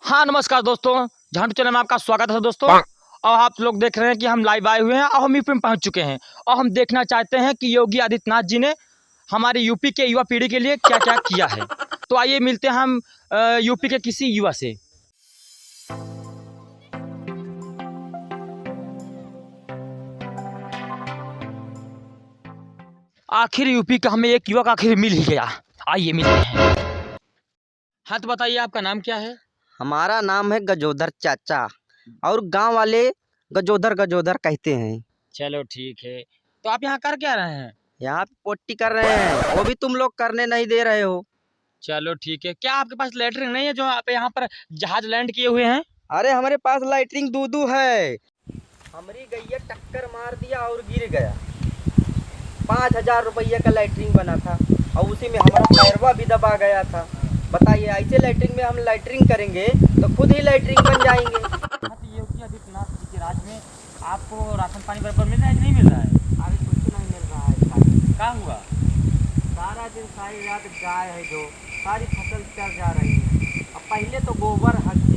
हाँ नमस्कार दोस्तों, झांटू चैनल में आपका स्वागत है दोस्तों। और आप लोग देख रहे हैं कि हम लाइव आए हुए हैं और हम यूपी में पहुंच चुके हैं और हम देखना चाहते हैं कि योगी आदित्यनाथ जी ने हमारे यूपी के युवा पीढ़ी के लिए क्या क्या किया है। तो आइए मिलते हैं हम यूपी के किसी युवा से। आखिर यूपी का हमें एक युवक आखिर मिल ही गया। आइए मिलते हैं। हाँ तो बताइए आपका नाम क्या है? हमारा नाम है गजोधर चाचा और गांव वाले गजोधर गजोधर कहते हैं। चलो ठीक है। तो आप यहाँ कर क्या रहे हैं? यहाँ पे पोटी कर रहे हैं, वो भी तुम लोग करने नहीं दे रहे हो। चलो ठीक है। क्या आपके पास लैटरिन नहीं है जो आप यहाँ पर जहाज लैंड किए हुए हैं? अरे हमारे पास लाइटिंग दूधू है। हमारी गैया टक्कर मार दिया और गिर गया। 5,000 रुपये का लाइटरिंग बना था और उसी में हमारा पैरवा भी दबा गया था। बताइए ऐसे लाइटरिंग में हम लाइटरिंग करेंगे तो खुद ही लाइटरिंग बन जाएंगे। योगी आदित्यनाथ जी के राज में आपको राशन पानी बराबर मिल रहा है कि नहीं मिल रहा है? अरे कुछ नहीं मिल रहा है। क्या हुआ? सारा दिन सारी रात गाय है जो सारी फसल चर जा रही है। अब पहले तो गोबर हंसती,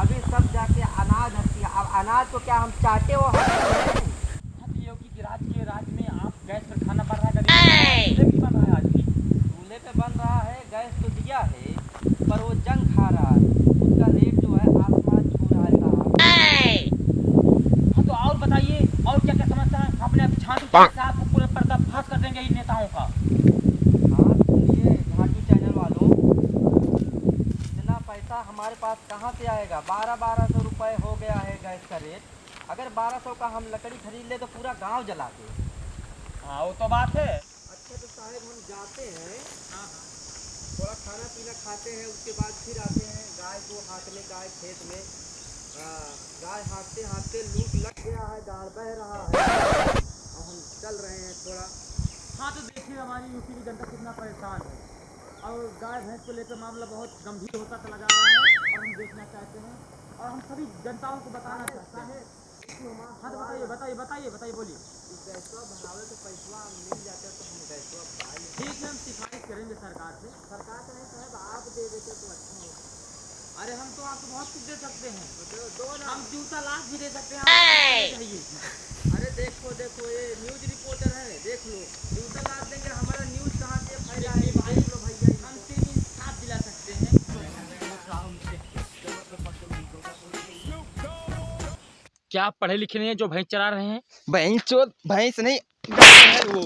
अभी सब जाके अनाज हंसती। अब अनाज को क्या हम चाहते हो योगी के राज में आप गैस पर खाना बन रहा है, चूल्हे भी बन रहा है आज भी। चूल्हे पे बन रहा है, गैस तो दिया है पर वो जंग खा रहा है। उसका रेट जो है आसमान छू रहा है साहब। हाँ तो और बताइए और क्या क्या समस्या है? अपने झांटू से आपको पूरे पर्दाफाश कर देंगे इन नेताओं का। हाँ सुनिए झाटू चैनल वालों, इतना पैसा हमारे पास कहाँ से आएगा? 1200 रुपये हो गया है गैस का रेट। अगर 1200 का हम लकड़ी खरीद ले तो पूरा गांव जला दे। हाँ वो तो बात है। अच्छा तो साहब हम जाते हैं, थोड़ा खाना पीना खाते हैं, उसके बाद फिर आते हैं गाय को हाँकने। गाय खेत में गाय हाँकते हाँकते लूट लग गया है, गाड़ बह रहा है और हम चल रहे हैं थोड़ा। हाँ तो देखिए हमारी यूपी की जनता कितना परेशान है और गाय भैंस को लेकर मामला बहुत गंभीर होता चला जा रहा है और हम देखना चाहते हैं और हम सभी जनताओं को बताना चाहते हैं। हाँ तो बताइए बोलिए। गैसवा भरावे के पैसा मिल जाते तो हम गैसवा भरा लें। ठीक है, हम सिफारिश करेंगे सरकार से। सरकार से नहीं साहब, आप दे देते तो अच्छा होता। अरे हम तो आपको बहुत कुछ दे सकते हैं, तो दो ना। हम जूता लाख भी दे सकते हैं, आपको चाहिए। अरे देखो देखो ये न्यूज रिपोर्टर है, देख लो। जूता लाद देंगे, हमारा न्यूज कहाँ से फैलाएगी भाई? लो भैया हम 3 दिन साथ दिला सकते हैं। क्या आप पढ़े लिखे नहीं है जो भैंस चरा रहे हैं? भैंस नहीं है वो।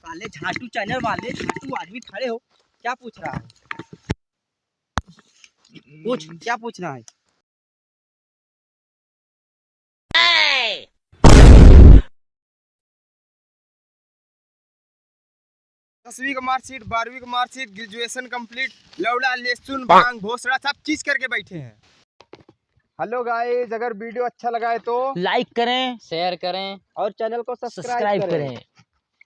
साले झाटू चैनल वाले झाटू आदमी खड़े हो, क्या पूछ रहा है? पूछ, क्या पूछना है? 10वीं का मार्कशीट, 12वीं का मार्कशीट, ग्रेजुएशन कंप्लीट, लौड़ा लहसुन भांग भोसड़ा सब चीज करके बैठे हैं। हेलो गाइस, अगर वीडियो अच्छा लगा है तो लाइक करें, शेयर करें और चैनल को सब्सक्राइब करें।